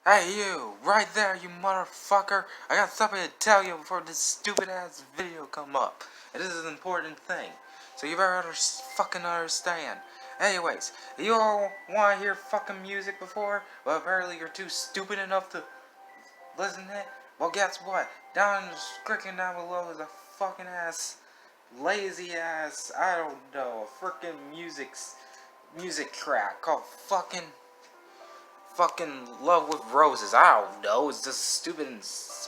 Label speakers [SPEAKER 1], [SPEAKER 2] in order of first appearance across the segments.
[SPEAKER 1] Hey you, right there you motherfucker. I got something to tell you before this stupid ass video come up. And this is an important thing. So you better fucking understand. Anyways, you all wanna hear fucking music before? Well apparently you're too stupid enough to listen to it. Well guess what? Down in the description down below is a fucking ass, lazy ass, I don't know, a freaking music track called fucking Love with Roses. I don't know. It's just stupid and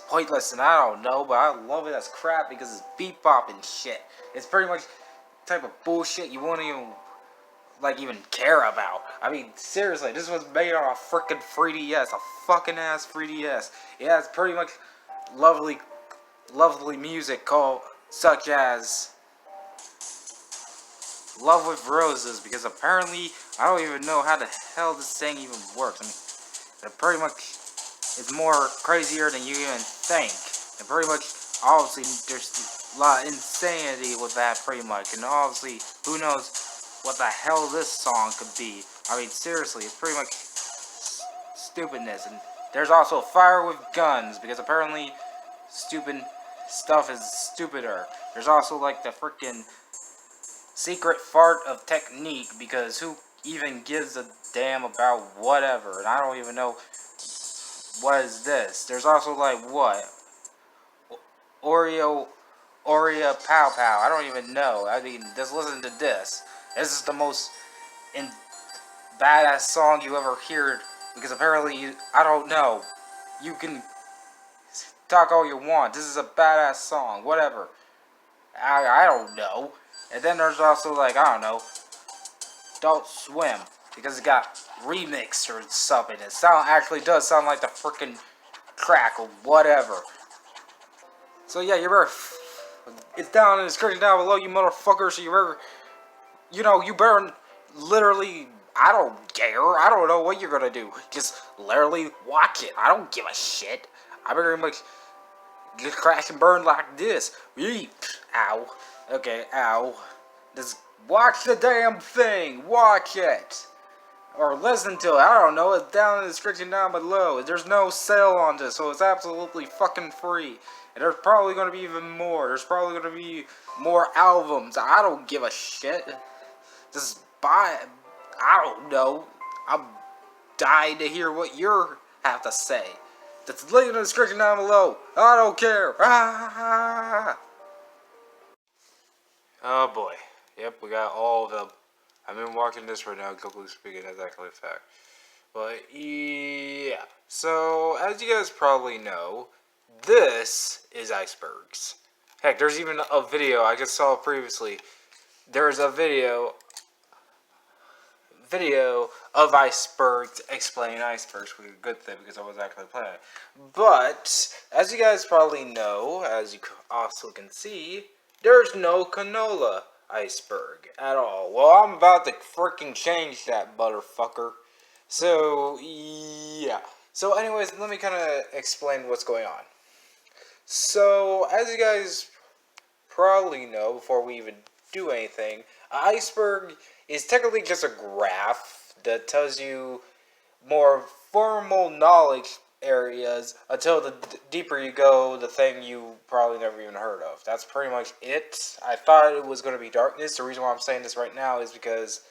[SPEAKER 1] pointless, and I don't know. But I love it as crap because it's bebop and shit. It's pretty much the type of bullshit you won't even care about. I mean, seriously, this was made on a freaking 3DS, a fucking ass 3DS. It has pretty much lovely, lovely music called such as Love with Roses, because apparently I don't even know how the hell this thing even works. I mean, it pretty much is more crazier than you even think. And pretty much, obviously, there's a lot of insanity with that, pretty much. And obviously, who knows what the hell this song could be. I mean, seriously, it's pretty much stupidness. And there's also Fire with Guns, because apparently stupid stuff is stupider. There's also like the freaking secret fart of technique, because who even gives a damn about whatever, and I don't even know what is this. There's also like what Oreo Pow Pow, I don't even know. I mean, just listen to this. This is the most badass song you ever heard, because apparently I don't know, you can talk all you want, this is a badass song, whatever. I don't know. And then there's also like, I don't know, Don't Swim, because it got remixed or something. It actually does sound like the freaking track or whatever. So yeah, you better, it's down in the description down below, you motherfuckers. So you better literally, I don't care. I don't know what you're gonna do. Just literally watch it. I don't give a shit. I very much just crash and burn like this. Yeep. Ow. Okay, ow. Just watch the damn thing. Watch it. Or listen to it. I don't know. It's down in the description down below. There's no sale on this, so it's absolutely fucking free. And there's probably going to be even more. There's probably going to be more albums. I don't give a shit. Just buy it. I don't know. I'm dying to hear what you have to say. That's linked in the description down below. I don't care. Ah! Oh boy. Yep, we got all of them. I've been watching this right now, completely speaking, that's actually a fact. But yeah. So, as you guys probably know, this is Icebergs. Heck, there's even a video I just saw previously. There's a video of Icebergs explaining Icebergs, which is a good thing because I was actually playing it. But as you guys probably know, as you also can see, there's no Klonoa Iceberg at all. Well, I'm about to freaking change that motherfucker. So yeah. So anyways, let me kind of explain what's going on. So as you guys probably know, before we even do anything, Iceberg is technically just a graph that tells you more formal knowledge areas until the deeper you go, the thing you probably never even heard of. That's pretty much it. I thought it was going to be darkness. The reason why I'm saying this right now is because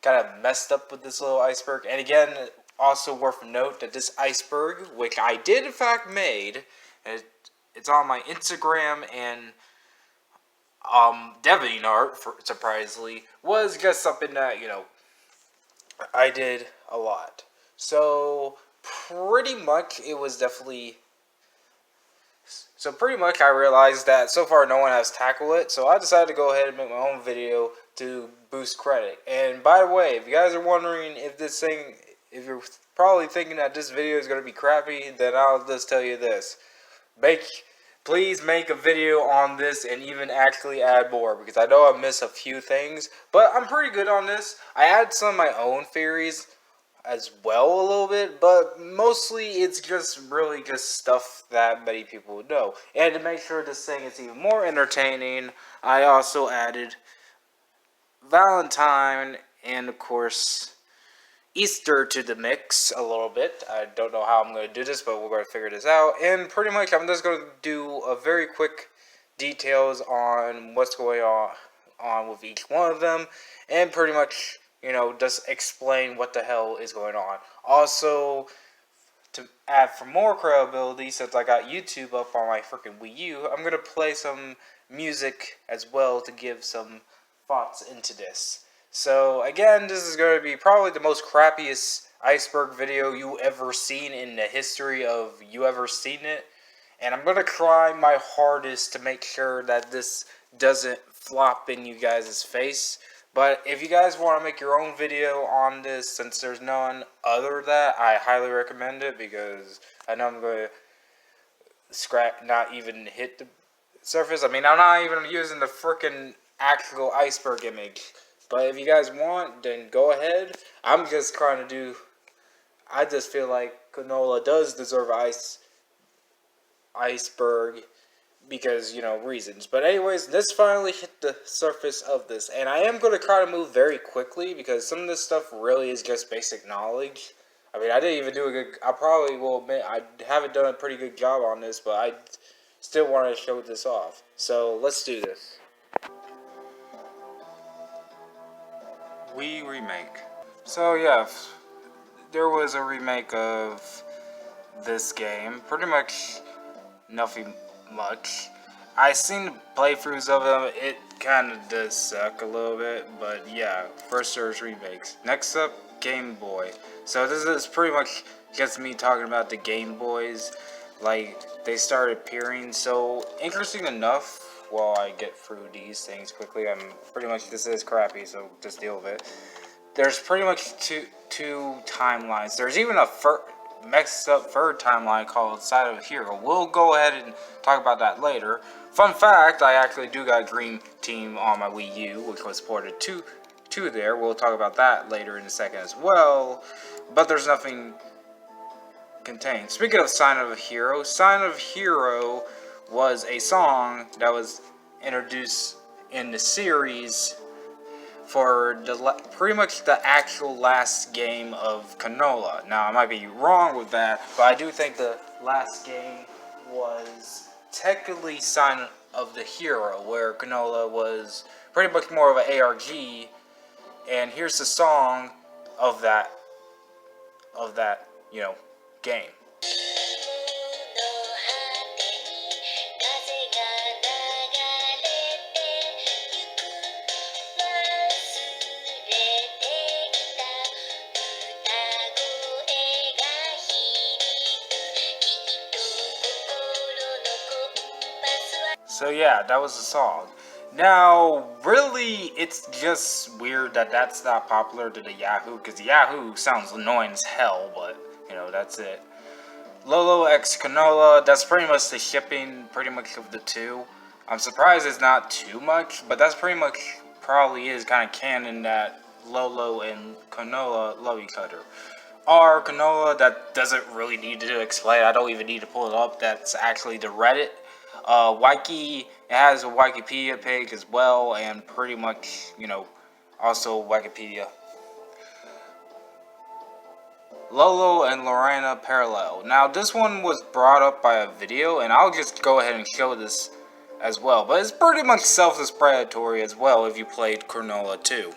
[SPEAKER 1] kind of messed up with this little iceberg. And again, also worth note that this iceberg, which I did in fact made, and it's on my Instagram and DeviantArt, surprisingly, was just something that, I did a lot. So, pretty much, it was definitely... So, pretty much, I realized that so far no one has tackled it, so I decided to go ahead and make my own video to boost credit. And, by the way, if you guys are wondering if if you're probably thinking that this video is going to be crappy, then I'll just tell you this. Please make a video on this and even actually add more, because I know I miss a few things, but I'm pretty good on this. I add some of my own theories as well a little bit, but mostly it's just really just stuff that many people would know. And to make sure this thing is even more entertaining, I also added Valentine and of course, Easter to the mix a little bit. I don't know how I'm going to do this, but we're going to figure this out. And pretty much, I'm just going to do a very quick details on what's going on with each one of them, and pretty much, just explain what the hell is going on. Also, to add for more credibility, since I got YouTube up on my freaking Wii U, I'm gonna play some music as well to give some thoughts into this. So again, this is going to be probably the most crappiest Iceberg video you ever seen in the history of you ever seen it. And I'm gonna try my hardest to make sure that this doesn't flop in you guys' face. But if you guys want to make your own video on this, since there's none other that, I highly recommend it, because I know I'm going to not even hit the surface. I mean, I'm not even using the freaking actual iceberg image. But if you guys want, then go ahead. I'm just trying to do, I just feel like Klonoa does deserve Iceberg, because, reasons. But anyways, let's finally hit the surface of this. And I am going to try to move very quickly, because some of this stuff really is just basic knowledge. I mean, I didn't even do a good, I probably will admit, I haven't done a pretty good job on this, but I still wanted to show this off. So, let's do this. Wii remake. So, yeah, there was a remake of this game. Pretty much nothing much. I seen playthroughs of them. It kind of does suck a little bit, but yeah, first there's remakes. Next up, Game Boy. So this is pretty much just me talking about the Game Boys. Like, they started appearing. So interesting enough, while I get through these things quickly, this is crappy, so just deal with it. There's pretty much two timelines. There's even a messed up third timeline called Side of a Hero. We'll go ahead and talk about that later. Fun fact, I actually do got a Dream Team on my Wii U, which was ported to there. We'll talk about that later in a second as well. But there's nothing contained. Speaking of Sign of a Hero was a song that was introduced in the series for pretty much the actual last game of Klonoa. Now, I might be wrong with that, but I do think the last game was technically Sign of the Hero, where Klonoa was pretty much more of an ARG, and here's the song of that game. So yeah, that was the song. Now, really, it's just weird that that's not popular to the Yahoo, because Yahoo sounds annoying as hell, but, that's it. Lolo x Klonoa, that's pretty much the shipping, pretty much of the two. I'm surprised it's not too much, but that's pretty much, probably is kind of canon that Lolo and Klonoa love each other. Or Klonoa, that doesn't really need to explain, I don't even need to pull it up, that's actually the Reddit. Wiki, it has a Wikipedia page as well, and pretty much, also Wikipedia. Lolo and Lorena parallel. Now, this one was brought up by a video, and I'll just go ahead and show this as well. But it's pretty much self-explanatory as well if you played Klonoa 2.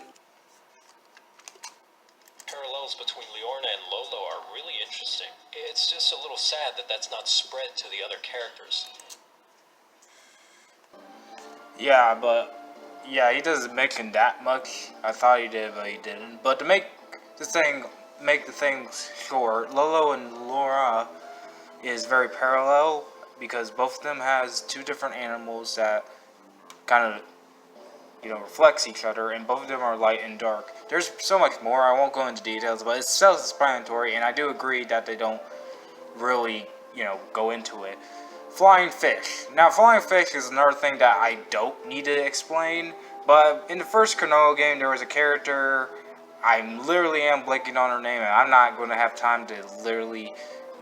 [SPEAKER 2] Parallels between Leorna and Lolo are really interesting. It's just a little sad that that's not spread to the other characters.
[SPEAKER 1] Yeah, but yeah, he doesn't mention that much. I thought he did, but he didn't. But to make the thing short, Lolo and Laura is very parallel, because both of them has two different animals that kind of reflects each other, and both of them are light and dark. There's so much more, I won't go into details, but it's self-explanatory, and I do agree that they don't really, go into it. Flying fish. Now, flying fish is another thing that I don't need to explain, but in the first Klonoa game, there was a character, I literally am blanking on her name, and I'm not going to have time to literally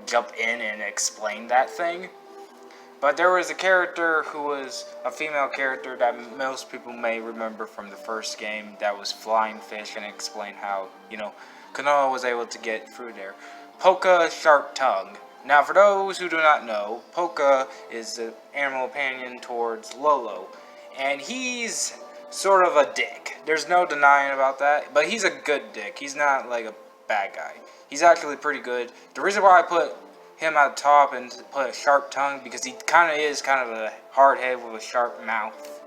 [SPEAKER 1] jump in and explain that thing. But there was a character who was a female character that most people may remember from the first game that was Flying Fish, and explain how, Klonoa was able to get through there. Polka Sharp Tongue. Now, for those who do not know, Polka is the animal companion towards Lolo, and he's sort of a dick. There's no denying about that, but he's a good dick. He's not like a bad guy. He's actually pretty good. The reason why I put him at the top and put a sharp tongue, because he kind of is kind of a hard head with a sharp mouth.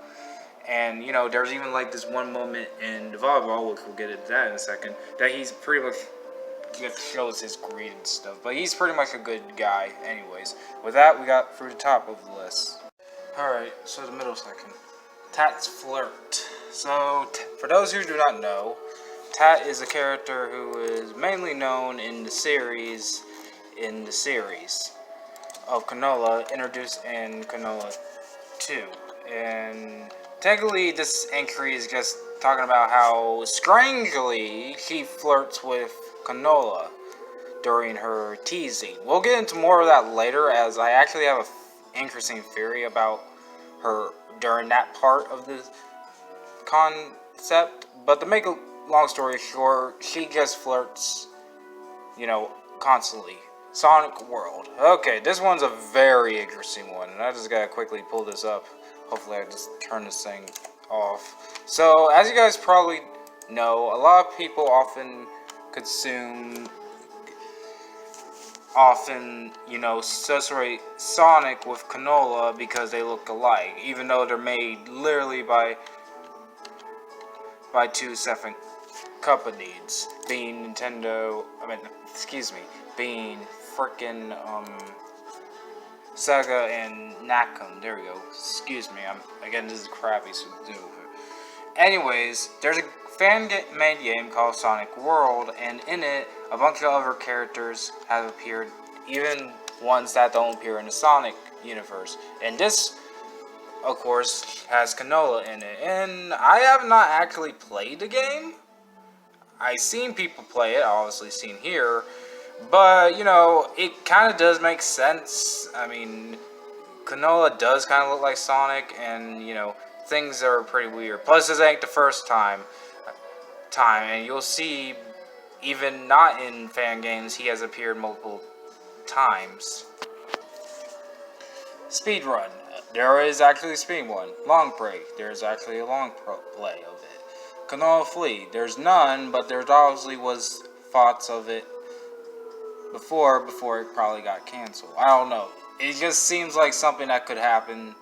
[SPEAKER 1] And, you know, there's even like this one moment in the volleyball, which we'll get into that in a second, that he's pretty much just shows his greed and stuff. But he's pretty much a good guy anyways. With that, we got through the top of the list. Alright, so the middle section. Tat's Flirt. So, for those who do not know, Tat is a character who is mainly known in the series of Klonoa, introduced in Klonoa 2. And technically this entry is just talking about how strangely she flirts with Klonoa during her teasing. We'll get into more of that later, as I actually have an interesting theory about her during that part of the concept. But to make a long story short, she just flirts, you know, constantly. Sonic World. Okay, this one's a very interesting one, and I just gotta quickly pull this up. Hopefully I just turn this thing off. So, as you guys probably know, a lot of people often, you know, associate Sonic with Klonoa because they look alike, even though they're made literally by two separate companies, being being frickin' Sega and Nacon. There we go. Excuse me. Again, this is crappy, so do it. Anyways, there's a fan-made game called Sonic World, and in it, a bunch of other characters have appeared, even ones that don't appear in the Sonic universe. And this, of course, has Klonoa in it. And I have not actually played the game. I've seen people play it, obviously seen here. But, you know, it kind of does make sense. I mean, Klonoa does kind of look like Sonic, and, you know, things are pretty weird. Plus, this ain't the first time, and you'll see, even not in fan games, he has appeared multiple times. Speedrun. There is actually a speed one. Long break. There's actually a long play of it. Klonoa Flee. There's none, but there obviously was thoughts of it before it probably got canceled. I don't know. It just seems like something that could happen,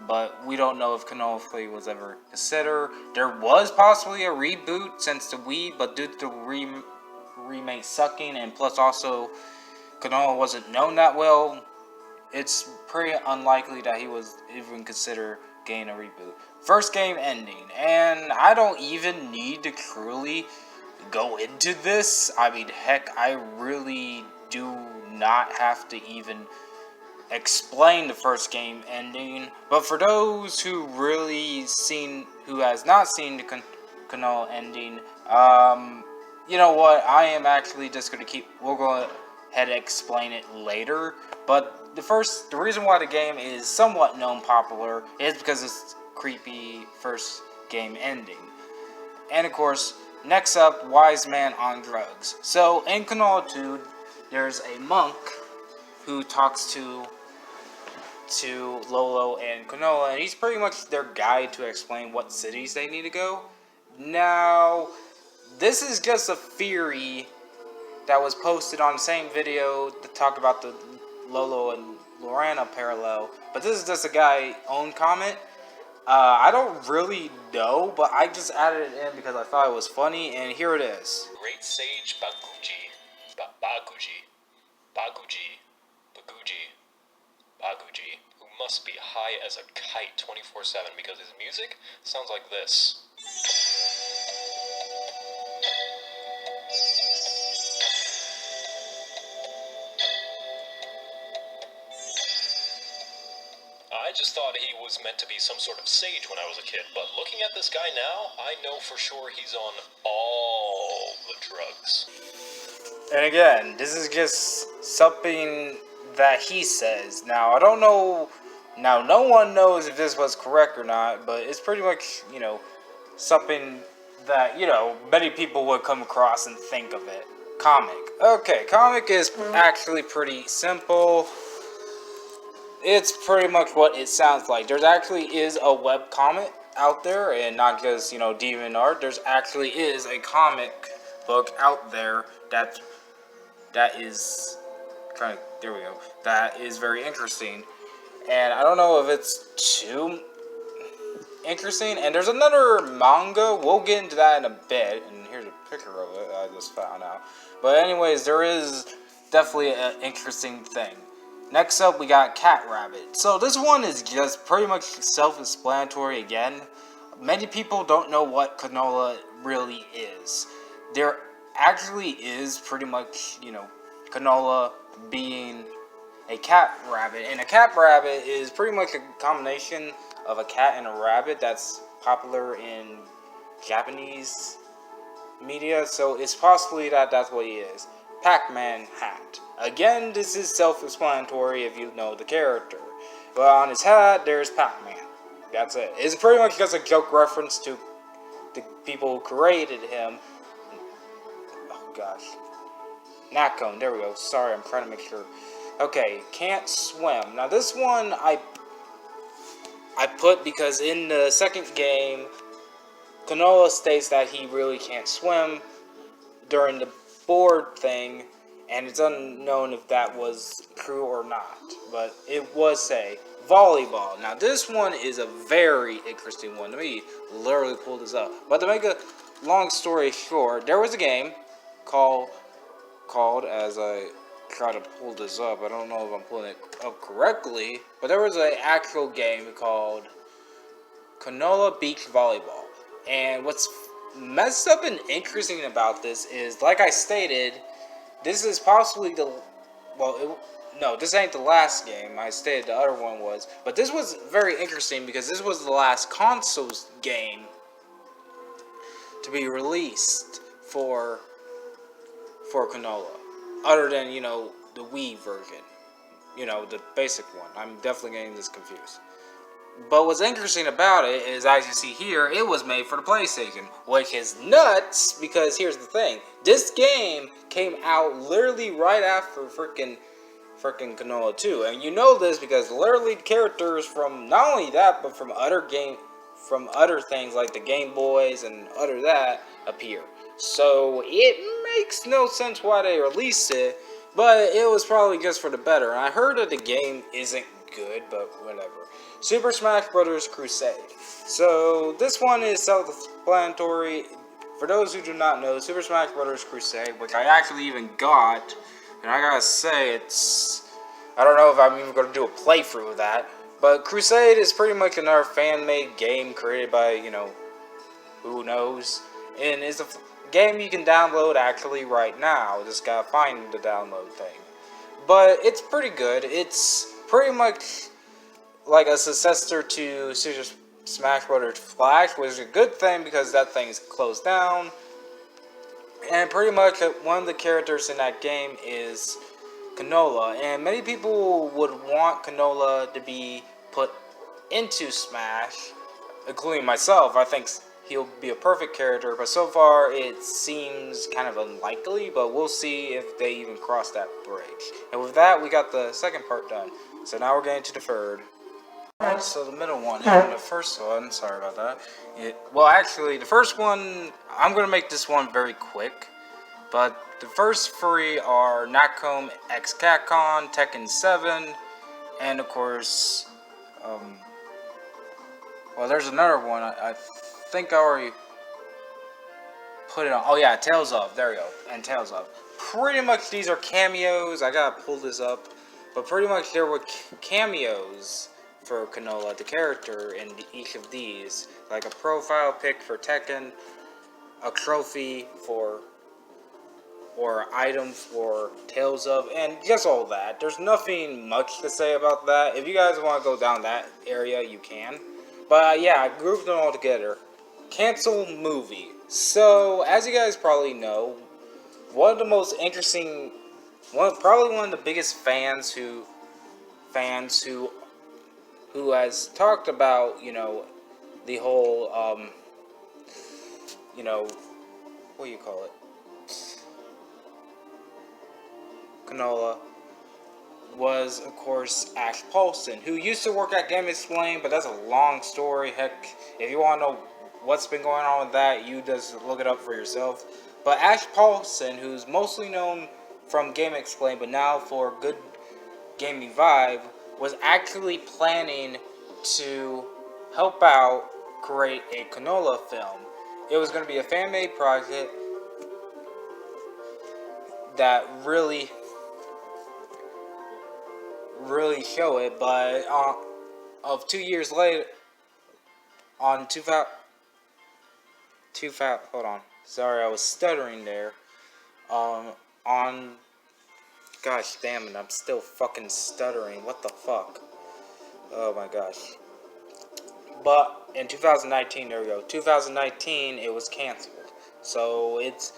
[SPEAKER 1] but we don't know if Klonoa Flee was ever considered. There was possibly a reboot since the Wii, but due to the remake sucking, and plus also Klonoa wasn't known that well, it's pretty unlikely that he was even considered getting a reboot. First game ending, and I don't even need to truly go into this. I mean, heck, I really do not have to even explain the first game ending. But for those who has not seen the Klonoa ending, you know what? I am actually just gonna we'll go ahead and explain it later. But the reason why the game is somewhat known popular is because it's creepy first game ending. And of course, next up, Wise Man on Drugs. So, in Klonoa 2, there's a monk who talks to Lolo and Klonoa, and he's pretty much their guide to explain what cities they need to go. Now, this is just a theory that was posted on the same video to talk about the Lolo and Lorana parallel, but this is just a guy's own comment. I don't really know, but I just added it in because I thought it was funny, and here it is.
[SPEAKER 2] Great Sage Baguji, Baguji, who must be high as a kite 24/7 because his music sounds like this. I just thought he was meant to be some sort of sage when I was a kid, but looking at this guy now, I know for sure he's on all the drugs.
[SPEAKER 1] And again, this is just something that he says. Now, I don't know. Now, no one knows if this was correct or not, but it's pretty much, you know, something that, you know, many people would come across and think of it. Comic. Okay, comic is actually pretty simple. It's pretty much what it sounds like. There's actually is a web comic out there, and not just, you know, demon art. There's actually is a comic book out there that is kind of, there we go, that is very interesting. And I don't know if it's too interesting. And there's another manga. We'll get into that in a bit. And here's a picture of it I just found out. But anyways, there is definitely an interesting thing. Next up, we got Cat Rabbit. So this one is just pretty much self-explanatory again. Many people don't know what Klonoa really is. There actually is pretty much, you know, Klonoa being a cat rabbit. And a cat rabbit is pretty much a combination of a cat and a rabbit that's popular in Japanese media. So it's possibly that that's what he is. Pac-Man hat. Again, this is self-explanatory if you know the character. But on his hat, there's Pac-Man. That's it. It's pretty much just a joke reference to the people who created him. Oh gosh. Nakon, there we go. Sorry, I'm trying to make sure. Okay, can't swim. Now this one I put because in the second game, Klonoa states that he really can't swim during the board thing, and it's unknown if that was true or not, but it was say volleyball. Now this one is a very interesting one to me. Literally pulled this up, but to make a long story short, there was a game called as I try to pull this up. I don't know if I'm pulling it up correctly, but there was an actual game called Klonoa Beach Volleyball. And what's messed up and interesting about this is, like I stated, this is possibly the, well, no, this ain't the last game. I stated the other one was, but this was very interesting because this was the last console game to be released for Klonoa, other than, you know, the Wii version, you know, the basic one. I'm definitely getting this confused. But what's interesting about it is, as you see here, it was made for the PlayStation, which is nuts, because here's the thing. This game came out literally right after freaking Klonoa 2. And you know this because literally characters from not only that, but from other things like the Game Boys and other that appear. So it makes no sense why they released it, but it was probably just for the better. And I heard that the game isn't good, but whatever. Super Smash Bros. Crusade. So this one is self-explanatory. For those who do not know, Super Smash Bros. Crusade, which I actually even got, and I gotta say, I don't know if I'm even gonna do a playthrough of that, but Crusade is pretty much another fan-made game created by, you know, who knows, and it's a game you can download actually right now. Just gotta find the download thing. But it's pretty good. It's pretty much like a successor to Super Smash Bros. Flash, which is a good thing because that thing is closed down. And pretty much one of the characters in that game is Klonoa, and many people would want Klonoa to be put into Smash, including myself. I think he'll be a perfect character, but so far it seems kind of unlikely, but we'll see if they even cross that bridge. And with that, we got the second part done. So now we're getting to the third. Alright, so the middle one and the first one, sorry about that. Well, actually, the first one, I'm going to make this one very quick. But the first three are Nakon X Capcom, Tekken 7, and of course, well, there's another one. I think I already put it on. Oh yeah, Tales of. There we go. And Tales of. Pretty much these are cameos. I gotta pull this up. But pretty much there were cameos for Klonoa, the character, in each of these. Like a profile pic for Tekken, a trophy for, or item for Tales of, and just all that. There's nothing much to say about that. If you guys want to go down that area, you can. But yeah, I grouped them all together. Cancel movie. So, as you guys probably know, one of the most interesting, probably one of the biggest fans who has talked about, you know, the whole you know, what do you call it? Klonoa was, of course, Ash Paulson, who used to work at Game Explain, but that's a long story. Heck, if you want to know what's been going on with that, you just look it up for yourself. But Ash Paulson, who's mostly known from Game Explain, but now for Good Gaming Vibe, was actually planning to help out create a Klonoa film. It was going to be a fan-made project that really show it, but of 2 years later, on 2000, hold on, sorry, I was stuttering there. On, gosh damn it, I'm still fucking stuttering. What the fuck? Oh my gosh. But in 2019, there we go. 2019, it was canceled. So it's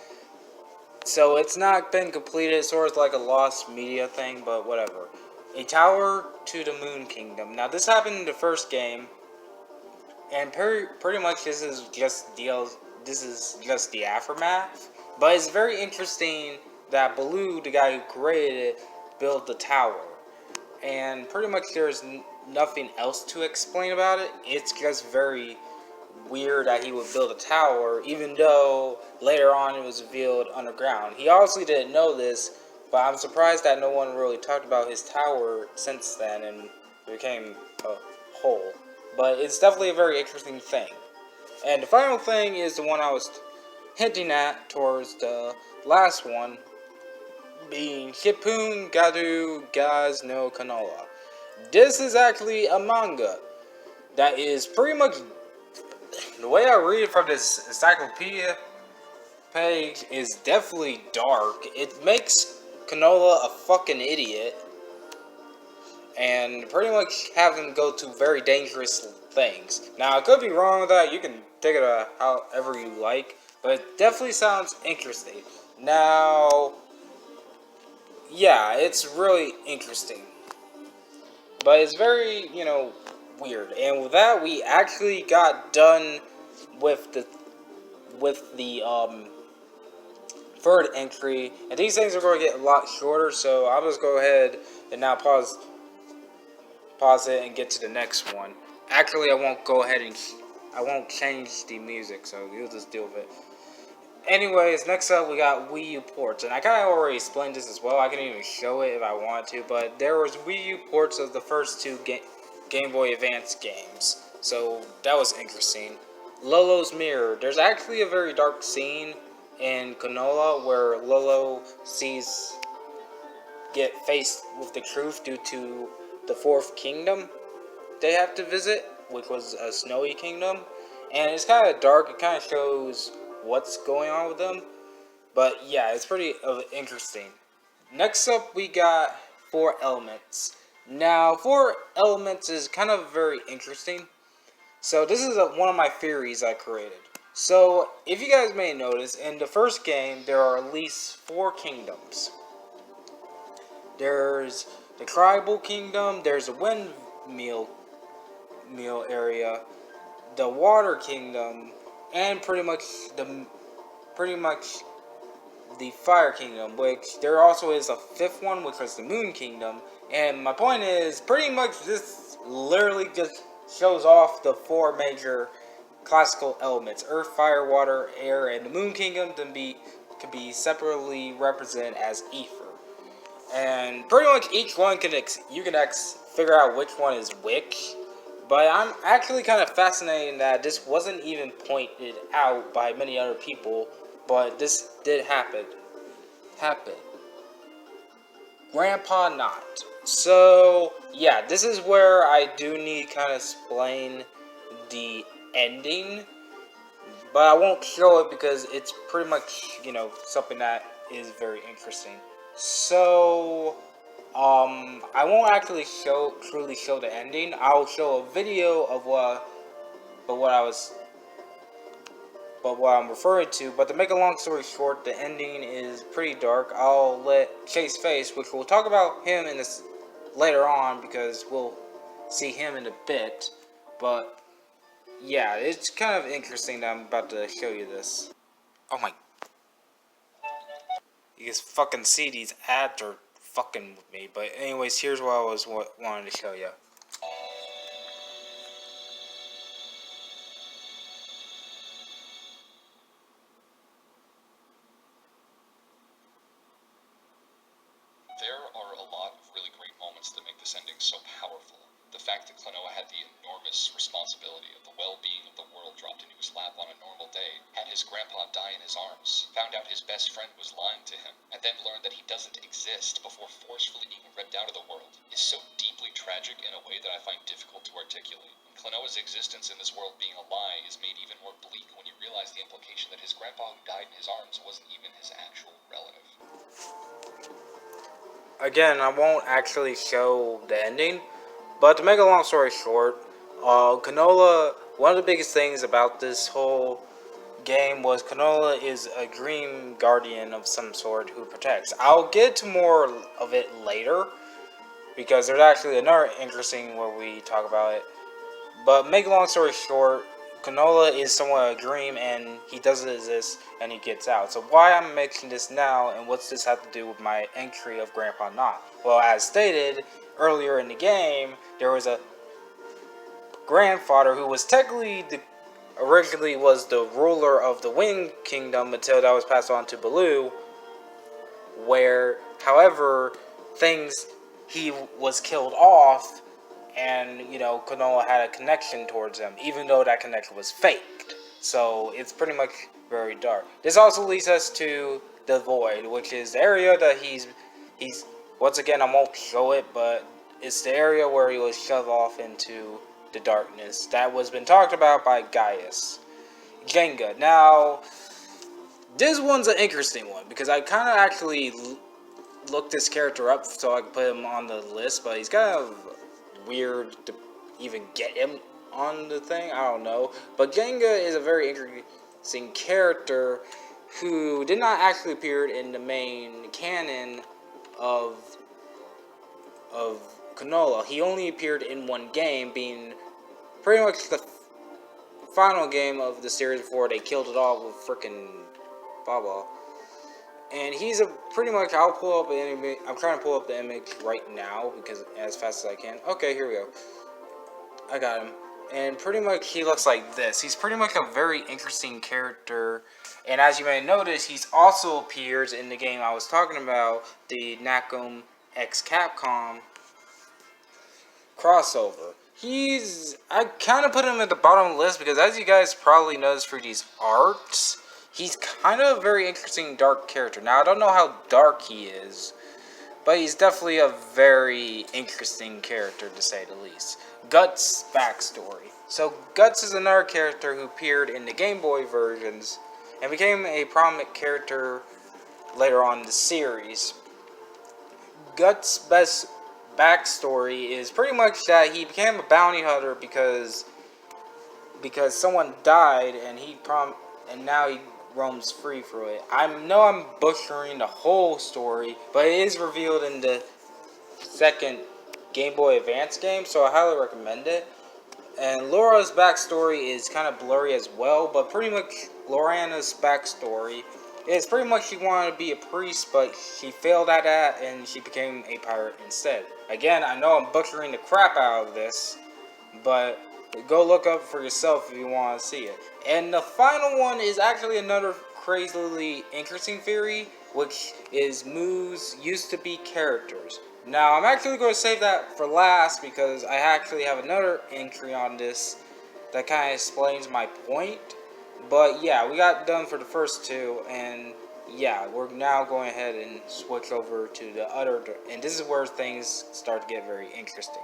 [SPEAKER 1] not been completed. It's sort of like a lost media thing, but whatever. A Tower to the Moon Kingdom. Now this happened in the first game, and pretty much this is just the aftermath. But it's very interesting that Baloo, the guy who created it, built the tower, and pretty much there's nothing else to explain about it. It's just very weird that he would build a tower, even though later on it was revealed underground. He obviously didn't know this, but I'm surprised that no one really talked about his tower since then and it became a whole. But it's definitely a very interesting thing. And the final thing is the one I was hinting at towards the last one, being Shippun Gadu Gaz no Klonoa. This is actually a manga that is pretty much, the way I read it from this encyclopedia page, is definitely dark. It makes Klonoa a fucking idiot and pretty much have him go to very dangerous things. Now, I could be wrong with that. You can take it however you like, but it definitely sounds interesting. Now, yeah, it's really interesting, but it's very, weird. And with that, we actually got done with the third entry, and these things are going to get a lot shorter. So I'll just go ahead and now pause it and get to the next one. Actually, I won't change the music, so you'll just deal with it. Anyways, next up we got Wii U ports, and I kind of already explained this as well. I can even show it if I wanted to, but there was Wii U ports of the first two Game Boy Advance games, so that was interesting. Lolo's Mirror. There's actually a very dark scene in Klonoa where Lolo get faced with the truth due to the fourth kingdom they have to visit, which was a snowy kingdom, and it's kind of dark. It kind of shows what's going on with them, but yeah, it's pretty interesting. Next up, we got Four Elements. Now, Four Elements is kind of very interesting. So this is one of my theories I created. So, if you guys may notice, in the first game, there are at least 4 kingdoms. There's the tribal kingdom, there's a windmill area, the water kingdom, and pretty much the fire kingdom, which there also is a 5th one, which was the moon kingdom. And my point is, pretty much this literally just shows off the 4 major classical elements: earth, fire, water, air, and the moon kingdom can be separately represented as ether. And pretty much each one you can figure out which one is which. But I'm actually kind of fascinated that this wasn't even pointed out by many other people, but this did happen. Grandpa not. So, yeah, this is where I do need to kind of explain the ending, but I won't show it because it's pretty much, something that is very interesting. So, I won't actually truly show the ending. I'll show a video of what I'm referring to. But to make a long story short, the ending is pretty dark. I'll let Chase Face, which we'll talk about him in this later on because we'll see him in a bit. But yeah, it's kind of interesting that I'm about to show you this. Oh my. You guys fucking see these ads are fucking with me. But anyways, here's what I was wanting to show you.
[SPEAKER 2] There are a lot of really great moments that make this ending so powerful. The fact that Klonoa had the enormous responsibility of the well-being of the world dropped into his lap on a normal day, had his grandpa die in his arms, found out his best friend was lying to him, and then learned that he doesn't exist before forcefully being ripped out of the world, is so deeply tragic in a way that I find difficult to articulate. And Klonoa's existence in this world being a lie is made even more bleak when you realize the implication that his grandpa who died in his arms wasn't even his actual relative.
[SPEAKER 1] Again, I won't actually show the ending, but to make a long story short, Canola, one of the biggest things about this whole game was Canola is a dream guardian of some sort who protects. I'll get to more of it later, because there's actually another interesting where we talk about it. But make a long story short, Canola is somewhat a dream, and he doesn't exist, and he gets out. So why I'm mentioning this now, and what's this have to do with my entry of Grandpa Knot? Well, as stated earlier in the game, there was a grandfather who was technically originally was the ruler of the Wind Kingdom until that was passed on to Baloo, where, however, he was killed off, and Konoha had a connection towards him, even though that connection was faked. So it's pretty much very dark. This also leads us to the Void, which is the area that he's once again, I won't show it, but it's the area where he was shoved off into the darkness that was been talked about by Gaius. Jenga. Now, this one's an interesting one because I kind of actually looked this character up so I could put him on the list, but he's kind of weird to even get him on the thing. I don't know. But Jenga is a very interesting character who did not actually appear in the main canon of Klonoa. He only appeared in one game, being pretty much the final game of the series before they killed it all with frickin' Baba. And he's a pretty much, I'll pull up an image. I'm trying to pull up the image right now because as fast as I can. Okay, here we go. I got him. And pretty much he looks like this. He's pretty much a very interesting character. And as you may notice, he's also appears in the game I was talking about, the Nacum X Capcom crossover. I kind of put him at the bottom of the list because, as you guys probably noticed through these arts, he's kind of a very interesting dark character. Now, I don't know how dark he is, but he's definitely a very interesting character, to say the least. Guts' backstory. So, Guts is another character who appeared in the Game Boy versions and became a prominent character later on in the series. Guts' best backstory is pretty much that he became a bounty hunter because someone died and and now he roams free through it. I know I'm butchering the whole story, but it is revealed in the second Game Boy Advance game, so I highly recommend it. And Laura's backstory is kind of blurry as well, but pretty much Lorana's backstory is pretty much she wanted to be a priest, but she failed at that and she became a pirate instead. Again, I know I'm butchering the crap out of this, but go look up for yourself if you want to see it. And the final one is actually another crazily interesting theory, which is Moo's used to be characters. Now, I'm actually going to save that for last because I actually have another entry on this that kind of explains my point. But yeah, we got done for the first two, and yeah, we're now going ahead and switch over to the other, and this is where things start to get very interesting.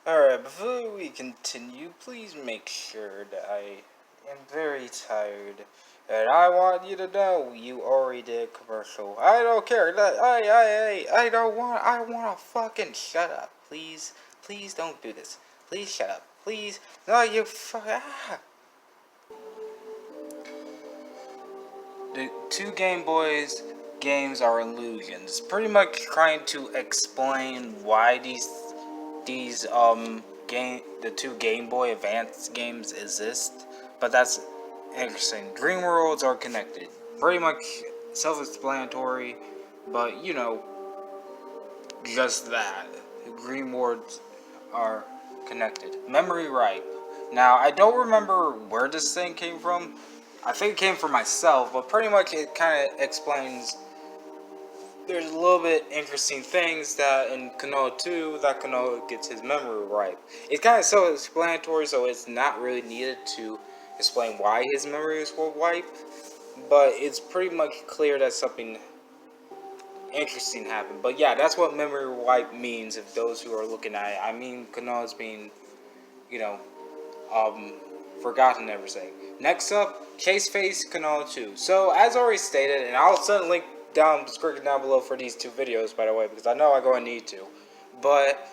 [SPEAKER 1] Alright, before we continue, please make sure that I am very tired. And I want you to know you already did commercial. I don't care. I don't want. I want to fucking shut up. Please, please don't do this. Please shut up. Please. No, you The two Game Boys games are illusions. Pretty much trying to explain why these the two Game Boy Advance games exist, but that's interesting. Dream worlds are connected, pretty much self-explanatory, but you know, just that. Dream worlds are connected. Memory ripe. Now I don't remember where this thing came from. I think it came from myself, but pretty much it kind of explains. There's a little bit interesting things that in Klonoa 2 that Klonoa gets his memory right. It's kind of self-explanatory, so it's not really needed to explain why his memories were wiped, but it's pretty much clear that something interesting happened. But yeah, that's what memory wipe means. If those who are looking at it, I mean Klonoa's being, you know, forgotten and everything. Next up, Case Face Klonoa 2. So as already stated, and I'll send a link description down below for these two videos, by the way, because I know I'm going to need to. But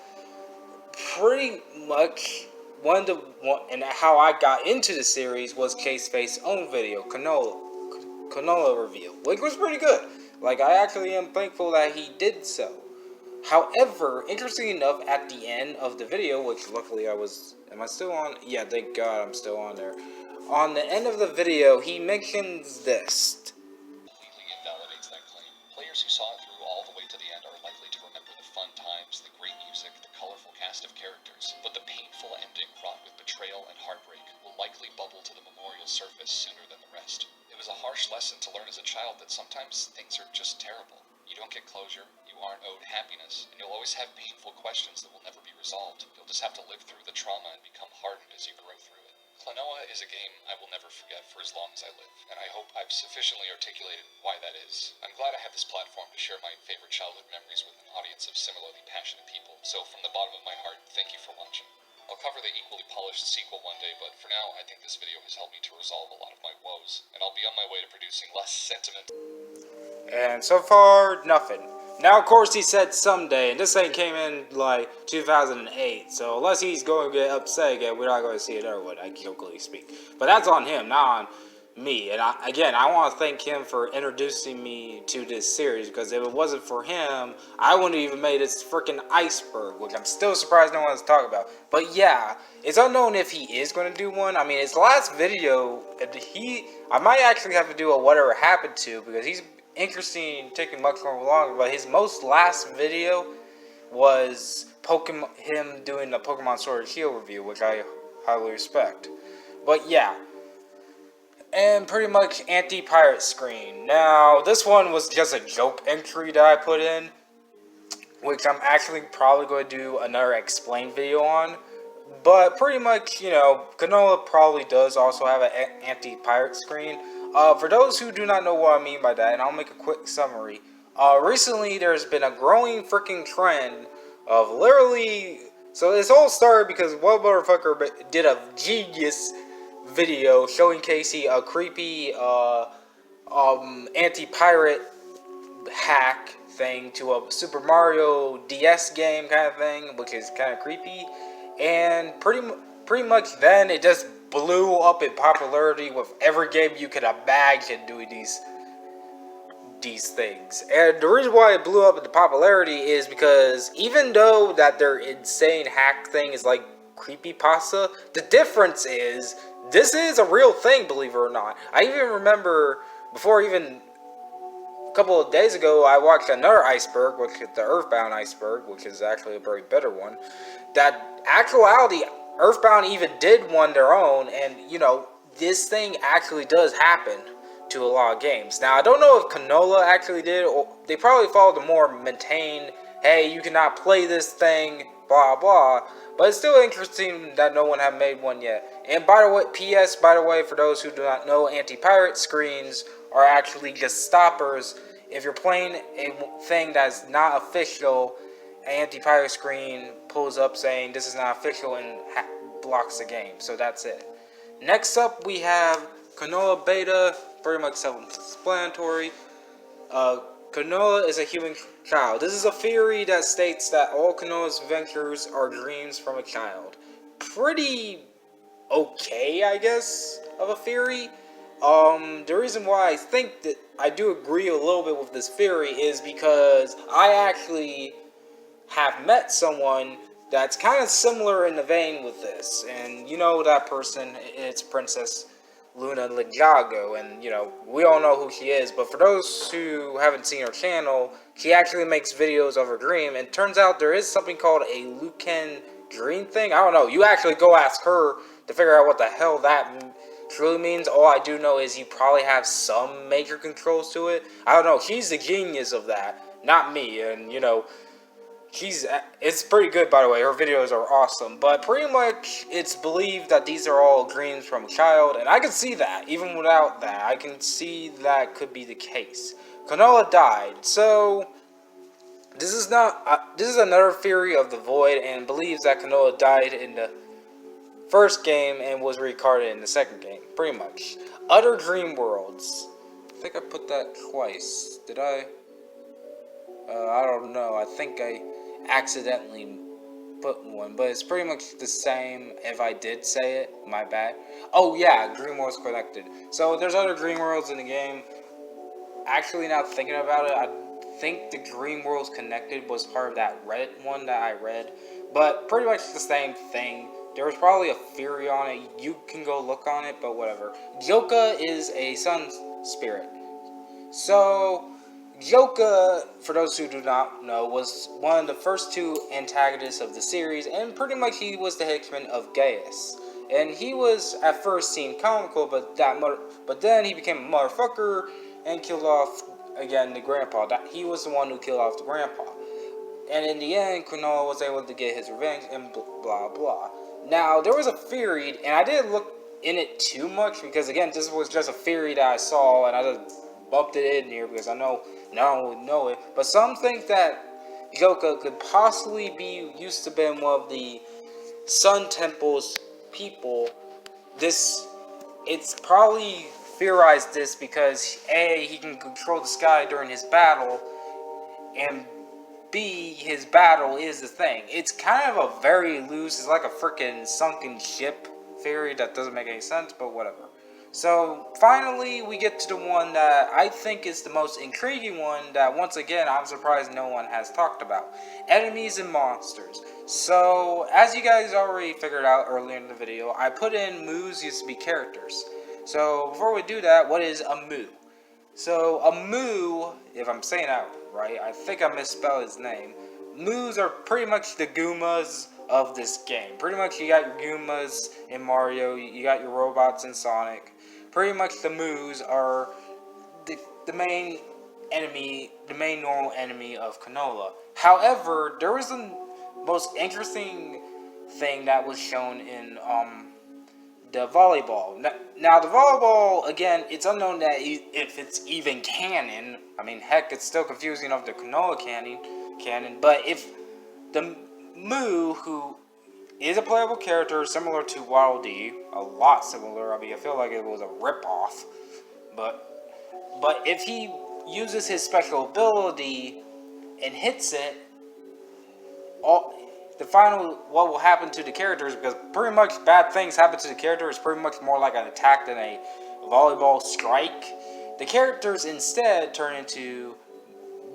[SPEAKER 1] pretty much and how I got into the series was Case Face's own video, Klonoa review, which was pretty good. Like, I actually am thankful that he did so. However, interesting enough, at the end of the video, which luckily am I still on? Yeah, thank God I'm still on there. On the end of the video, he mentions this.
[SPEAKER 2] Completely invalidates that claim. Players who saw it through all the way to the end are likely to remember the fun times, the great music, the colorful cast of characters, but the painful ending fraught with betrayal and heartbreak will likely bubble to the memorial surface sooner than the rest. It was a harsh lesson to learn as a child that sometimes things are just terrible. You don't get closure, you aren't owed happiness, and you'll always have painful questions that will never be resolved. You'll just have to live through the trauma and become hardened as you grow through it. Klonoa is a game I will never forget for as long as I live, and I hope I've sufficiently articulated why that is. I'm glad I have this platform to share my favorite childhood memories with an audience of similarly passionate people, so from the bottom of my heart, thank you for watching. I'll cover the equally polished sequel one day, but for now, I think this video has helped me to resolve a lot of my woes, and I'll be on my way to producing less sentiment.
[SPEAKER 1] And so far, nothing. Now, of course, he said someday, and this thing came in like 2008, so unless he's going to get upset again, we're not going to see another one, I jokingly speak. But that's on him, not on me. And I want to thank him for introducing me to this series, because if it wasn't for him, I wouldn't have even made this freaking Iceberg, which I'm still surprised no one's talking about. But yeah, it's unknown if he is going to do one. I mean, his last video, I might actually have to do a whatever happened to, because he's interesting, taking much more longer, but his most last video was him doing the Pokemon Sword and Shield review, which I highly respect. But yeah, and pretty much anti-pirate screen. Now, this one was just a joke entry that I put in, which I'm actually probably going to do another explain video on. But pretty much, you know, Klonoa probably does also have an anti-pirate screen. For those who do not know what I mean by that, and I'll make a quick summary. Recently, there's been a growing freaking trend of literally... So this all started because one motherfucker did a genius video showing Casey a creepy anti-pirate hack thing to a Super Mario DS game kind of thing, which is kind of creepy. And pretty much then it just blew up in popularity with every game you could imagine doing these things. And the reason why it blew up in popularity is because even though that their insane hack thing is like creepypasta, the difference is this is a real thing, believe it or not. I even remember before even a couple of days ago, I watched another Iceberg, which is the Earthbound Iceberg, which is actually a very better one. That actuality, Earthbound even did one their own, and you know, this thing actually does happen to a lot of games. Now, I don't know if Klonoa actually did, or they probably followed the more maintained, hey, you cannot play this thing, blah blah. But it's still interesting that no one have made one yet. And by the way, P.S. by the way, for those who do not know, anti-pirate screens are actually just stoppers. If you're playing a thing that's not official, an anti-pirate screen pulls up saying this is not official and blocks the game. So that's it. Next up, we have Klonoa Beta, very much self-explanatory. Klonoa is a human child. This is a theory that states that all Klonoa's adventures are dreams from a child. Pretty okay, I guess, of a theory. The reason why I think that I do agree a little bit with this theory is because I actually have met someone that's kind of similar in the vein with this. And you know that person, it's Princess Luna Lijago, and you know, we all know who she is, but for those who haven't seen her channel, she actually makes videos of her dream, and turns out there is something called a Lucan dream thing. I don't know, you actually go ask her to figure out what the hell that truly means. All I do know is you probably have some major controls to it. I don't know, she's the genius of that, not me, and you know, it's pretty good, by the way. Her videos are awesome. But pretty much, it's believed that these are all dreams from a child. And I can see that. Even without that, I can see that could be the case. Klonoa died. So, this is not... this is another theory of the Void. And believes that Klonoa died in the first game and was reincarnated in the second game. Pretty much. Other dream worlds. I think I put that twice. Did I? I don't know. I think I accidentally put one, but it's pretty much the same. If I did say it, my bad. Oh yeah, Dream Worlds connected. So there's other Dream Worlds in the game. Actually, now thinking about it, I think the Dream Worlds connected was part of that Reddit one that I read, but pretty much the same thing. There was probably a theory on it. You can go look on it, but whatever. Joka is a sun spirit. So Joka, for those who do not know, was one of the first two antagonists of the series, and pretty much he was the henchman of Gaius. And he was at first seen comical, but then he became a motherfucker and killed off again the grandpa. He was the one who killed off the grandpa. And in the end, Klonoa was able to get his revenge and blah blah. Now there was a theory, and I didn't look in it too much because again, this was just a theory that I saw, and I just bumped it in here because I know no one would know it. But some think that Joka could possibly be used to being one of the Sun Temple's people. It's probably theorized this because A, he can control the sky during his battle, and B, his battle is the thing. It's kind of a very loose, it's like a freaking sunken ship theory that doesn't make any sense, but whatever. So, finally, we get to the one that I think is the most intriguing one that, once again, I'm surprised no one has talked about. Enemies and monsters. So, as you guys already figured out earlier in the video, I put in moos used to be characters. So, before we do that, what is a moo? So, a moo, if I'm saying that right, I think I misspelled his name. Moos are pretty much the Goombas of this game. Pretty much you got your Goombas in Mario, you got your robots in Sonic. Pretty much the moos are the main enemy, the main normal enemy of Klonoa. However, there was the most interesting thing that was shown in the volleyball. Now the volleyball, again, it's unknown that if it's even canon. I mean, heck, it's still confusing of the Klonoa canon. But if the Moo, who is a playable character similar to Waddle Dee, a lot similar. I mean, I feel like it was a ripoff. But if he uses his special ability and hits it, what will happen to the characters, because pretty much bad things happen to the characters, pretty much more like an attack than a volleyball strike. The characters instead turn into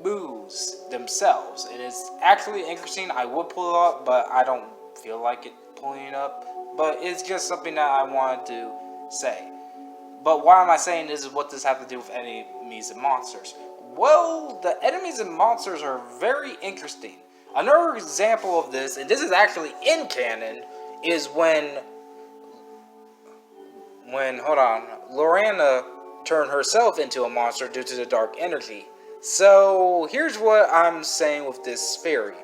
[SPEAKER 1] moves themselves. It is actually interesting. I would pull it up, but I don't feel like it pulling it up. But it's just something that I wanted to say. But why am I saying this? Is what does have to do with enemies and monsters? Well, the enemies and monsters are very interesting. Another example of this, and this is actually in canon, is when hold on, Lorana turned herself into a monster due to the dark energy. So, here's what I'm saying with this theory.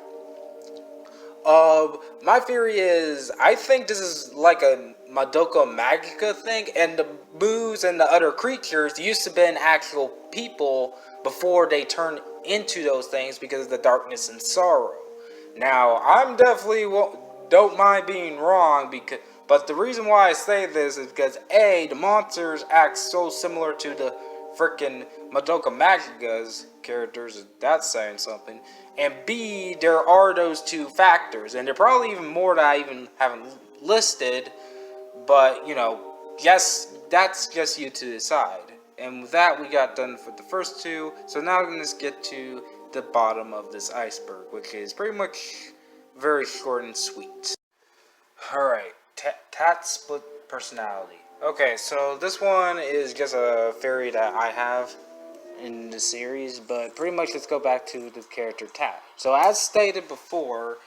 [SPEAKER 1] My theory is, I think this is like a Madoka Magica thing, and the moos and the other creatures used to be actual people before they turned into those things because of the darkness and sorrow. Now, I'm definitely don't mind being wrong, but the reason why I say this is because A, the monsters act so similar to the freaking Madoka Magica's characters, that's saying something. And B, there are those two factors, and there are probably even more that I even haven't listed, but, you know, yes, that's just you to decide. And with that, we got done for the first two, so now I'm going to get to the bottom of this iceberg, which is pretty much very short and sweet. Alright, Tat's split personality. Okay, so this one is just a theory that I have in the series, but pretty much let's go back to the character Tat. So as stated before,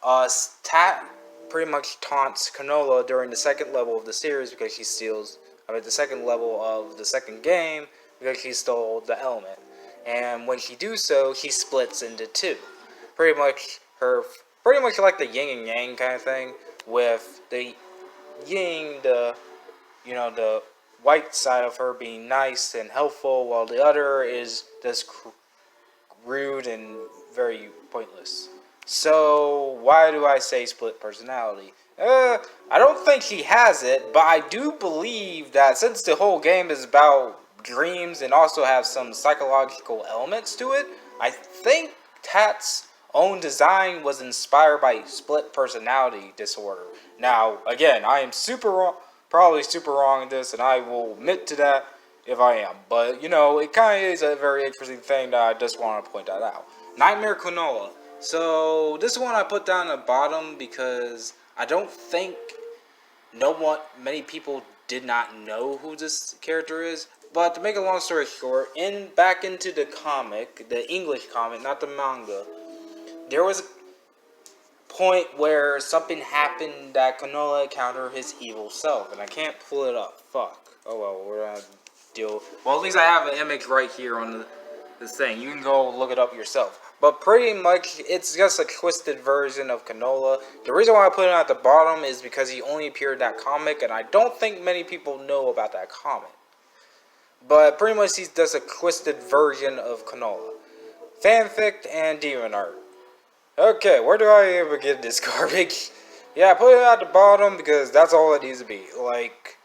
[SPEAKER 1] Tat pretty much taunts Klonoa during the second level of the series because she steals, the second level of the second game because she stole the element. And when she do so, she splits into two. Pretty much like the yin and yang kind of thing, with the yin, the white side of her being nice and helpful, while the other is just rude and very pointless. So, why do I say split personality? I don't think he has it, but I do believe that since the whole game is about dreams and also have some psychological elements to it, I think Tat's own design was inspired by split personality disorder. Now, again, I am probably super wrong in this, and I will admit to that if I am. But, it kind of is a very interesting thing that I just want to point that out. Nightmare Klonoa. So, this one I put down at the bottom because I don't think many people did not know who this character is. But to make a long story short, back into the comic, the English comic, not the manga, there was a point where something happened that Klonoa encountered his evil self, and I can't pull it up. Fuck. Oh well, we're gonna deal. Well, at least I have an image right here on this thing. You can go look it up yourself. But pretty much, it's just a twisted version of Klonoa. The reason why I put it at the bottom is because he only appeared in that comic, and I don't think many people know about that comic. But pretty much, he's just a twisted version of Klonoa. Fanfic and demon art. Okay, where do I ever get this garbage? Yeah, I put it at the bottom because that's all it needs to be. Like,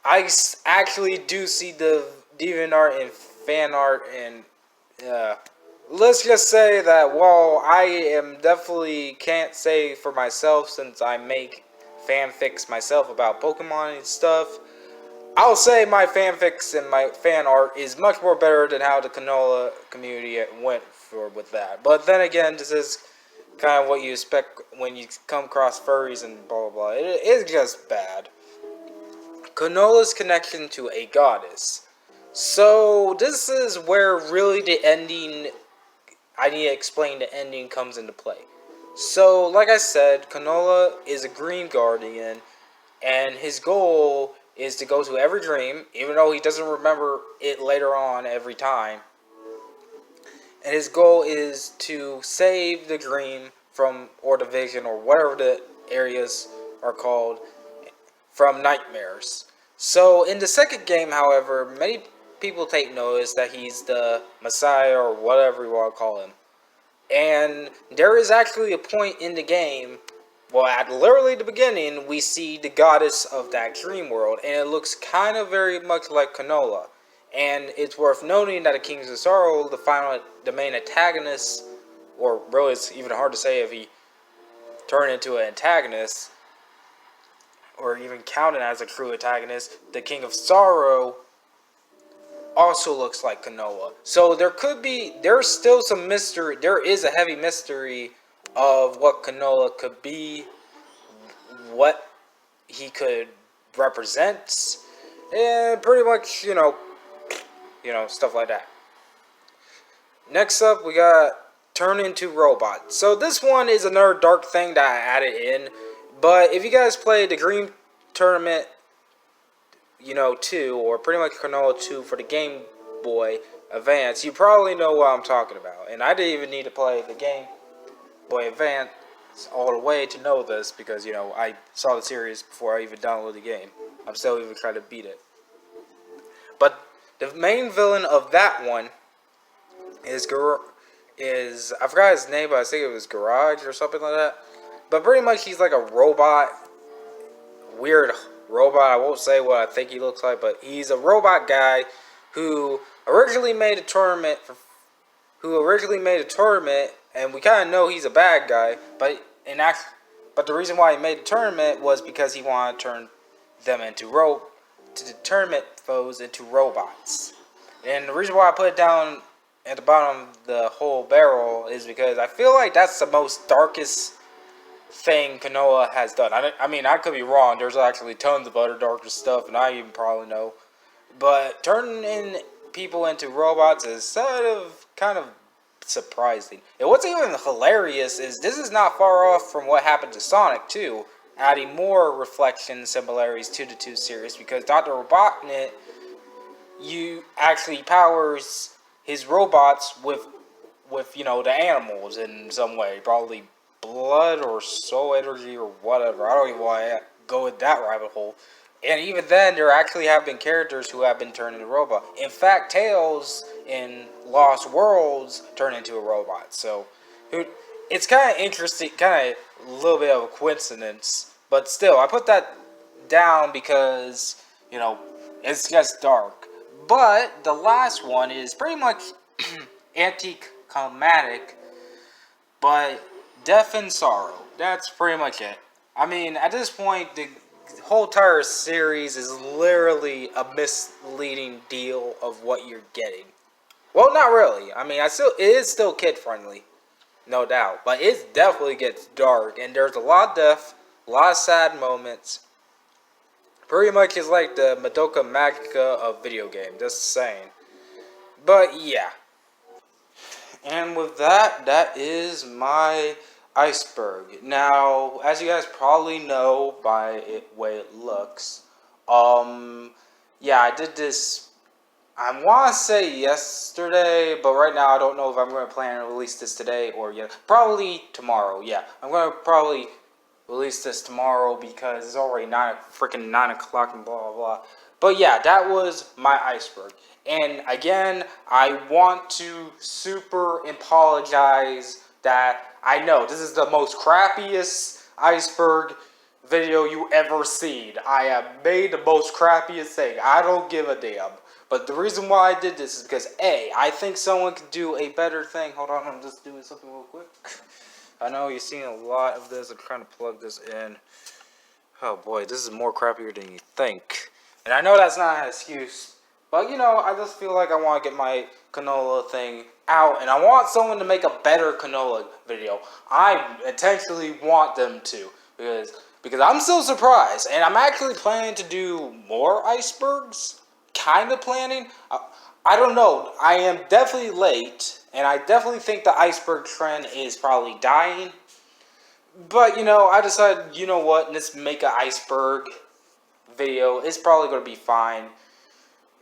[SPEAKER 1] I actually do see the demon art and fan art, and let's just say that while I am definitely can't say for myself since I make fanfics myself about Pokemon and stuff, I'll say my fanfics and my fan art is much more better than how the Klonoa community went for with that. But then again, this is kind of what you expect when you come across furries and blah blah blah. It is just bad. Klonoa's connection to a goddess. So this is where really the ending, I need to explain the ending, comes into play. So like I said, Klonoa is a Green Guardian, and his goal is to go to every dream, even though he doesn't remember it later on every time. And his goal is to save the dream from, or the vision, or whatever the areas are called, from nightmares. So in the second game, however, many people take notice that he's the Messiah, or whatever you want to call him. And there is actually a point in the game, well, at literally the beginning, we see the goddess of that dream world, and it looks kind of very much like Klonoa. And it's worth noting that the Kings of Sorrow, the main antagonist, or really it's even hard to say if he turned into an antagonist, or even counted as a true antagonist, the King of Sorrow also looks like Klonoa. So there's still some mystery, there is a heavy mystery of what Klonoa could be, what he could represent, and pretty much, stuff like that. Next up, we got turn into robot. So this one is another dark thing that I added in, but if you guys played the Dream Tournament, 2, or pretty much Klonoa 2 for the Game Boy Advance, you probably know what I'm talking about. And I didn't even need to play the Game Boy Advance all the way to know this, because, I saw the series before I even downloaded the game. I'm still even trying to beat it. But the main villain of that one is I forgot his name, but I think it was Garage or something like that. But pretty much he's like a robot, weird robot. I won't say what I think he looks like, but he's a robot guy who originally made a tournament and we kind of know he's a bad guy, but the reason why he made the tournament was because he wanted to turn them into to tournament foes into robots. And the reason why I put it down at the bottom of the whole barrel is because I feel like that's the most darkest thing Klonoa has done. I mean, I could be wrong. There's actually tons of other darker stuff, and I even probably know. But turning in people into robots is sort of kind of surprising. And what's even hilarious is this is not far off from what happened to Sonic too, adding more reflection similarities to the two series because Dr. Robotnik you actually powers his robots with the animals in some way, probably blood or soul energy or whatever. I don't even want to go with that rabbit hole. And even then, there actually have been characters who have been turned into robot. In fact, Tails in Lost Worlds turned into a robot. So it's kind of interesting, kind of a little bit of a coincidence, but still, I put that down because it's just dark. But the last one is pretty much anticlimactic, but death and sorrow. That's pretty much it. I mean, at this point, the whole entire series is literally a misleading deal of what you're getting. Well, not really. I mean, it is still kid friendly, no doubt, but it definitely gets dark, and there's a lot of death, a lot of sad moments. Pretty much is like the Madoka Magica of video game, just saying. But yeah. And with that, that is my Iceberg. Now, as you guys probably know by the way it looks, yeah, I did this, I want to say yesterday, but right now I don't know if I'm going to plan to release this today or yet. Probably tomorrow, yeah. I'm going to probably release this tomorrow because it's already 9 o'clock and blah blah blah. But yeah, that was my Iceberg. And again, I want to super apologize that I know this is the most crappiest Iceberg video you ever seen. I have made the most crappiest thing. I don't give a damn. But the reason why I did this is because A, I think someone could do a better thing. Hold on, I'm just doing something real quick. I know you've seen a lot of this. I'm trying to plug this in. Oh boy, this is more crappier than you think. And I know that's not an excuse, but I just feel like I want to get my canola thing out, and I want someone to make a better canola video. I intentionally want them to, because I'm still surprised, and I'm actually planning to do more icebergs. Kind of planning. I don't know. I am definitely late, and I definitely think the iceberg trend is probably dying. But I decided, what? Let's make an iceberg video. It's probably going to be fine.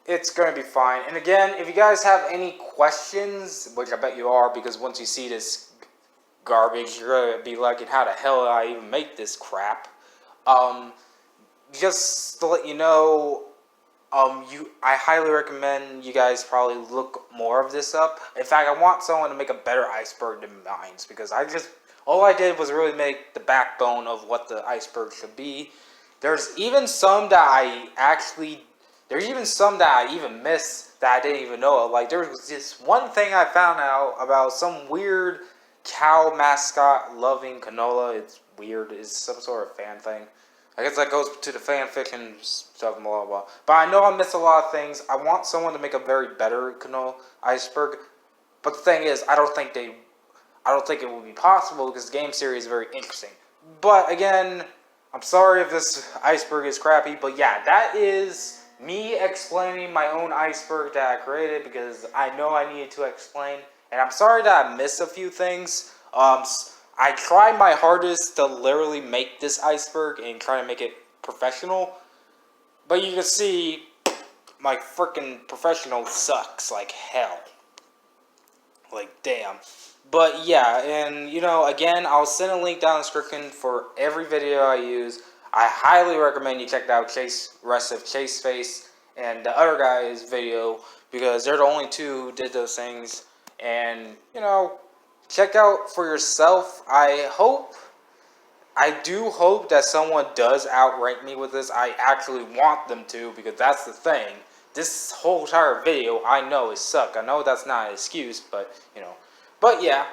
[SPEAKER 1] It's going to be fine. And again, if you guys have any questions, which I bet you are, because once you see this garbage, you're going to be like, how the hell did I even make this crap? Just to let you know, I highly recommend you guys probably look more of this up. In fact, I want someone to make a better iceberg than mine, because all I did was really make the backbone of what the iceberg should be. There's even some that I even missed that I didn't even know of. Like, there was this one thing I found out about some weird cow mascot loving canola. It's weird. It's some sort of fan thing. I guess that goes to the fan fiction stuff and blah, blah, blah. But I know I missed a lot of things. I want someone to make a very better canola iceberg. But the thing is, I don't think it will be possible because the game series is very interesting. But again, I'm sorry if this iceberg is crappy. But yeah, that is me explaining my own iceberg that I created because I know I needed to explain. And I'm sorry that I missed a few things. I tried my hardest to literally make this iceberg and try to make it professional. But you can see my freaking professional sucks like hell. Like, damn. But yeah, and again, I'll send a link down in the description for every video I use. I highly recommend you check out rest of Chase Face and the other guy's video because they're the only two who did those things. And, check out for yourself. I do hope that someone does outrank me with this. I actually want them to because that's the thing. This whole entire video I know is suck. I know that's not an excuse, but But yeah.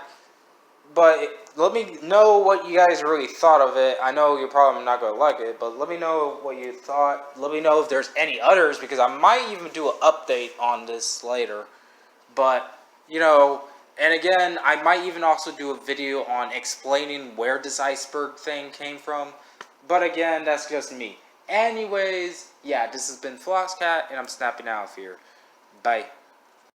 [SPEAKER 1] But let me know what you guys really thought of it. I know you're probably not going to like it, but let me know what you thought. Let me know if there's any others because I might even do an update on this later. But, And again, I might even also do a video on explaining where this iceberg thing came from. But again, that's just me. Anyways, yeah, this has been Flosscat, and I'm snapping out of here. Bye.